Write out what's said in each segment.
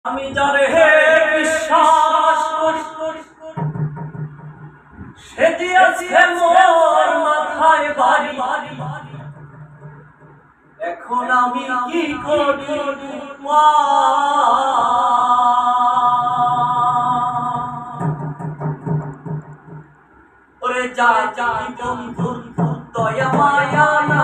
আমি যারে বিশ্বাস করি সে দিয়েছে মোর মাথায় বাড়ি। এখন আমি কি করি মা, ওরে যা যা বন্ধু দয়া মায়া না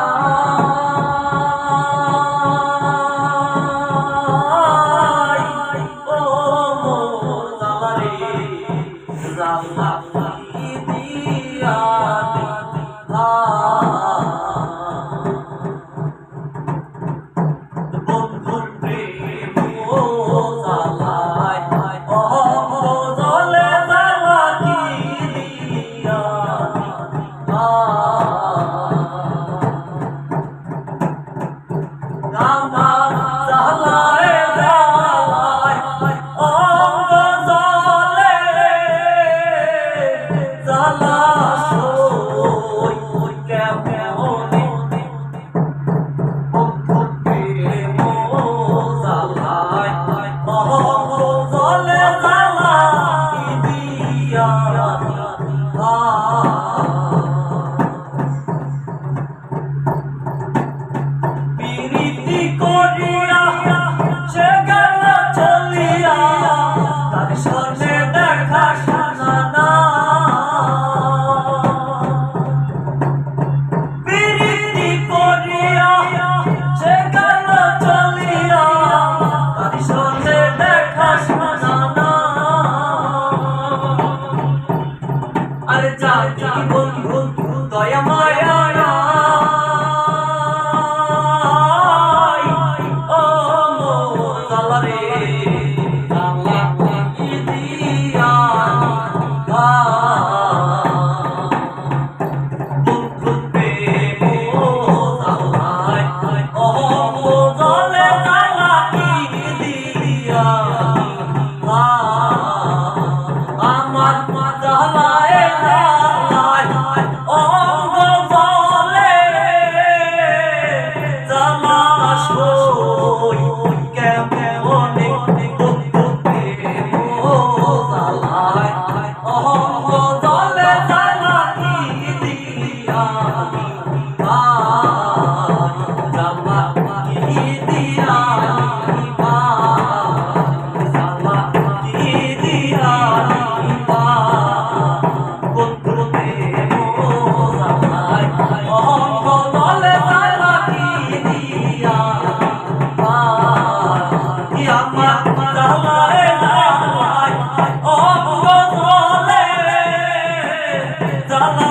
দয়া মায়া ও মোলা রে দিয়া বন্ধু প্রেম ও মোলে তালা দিয়া আমার জালায় Dala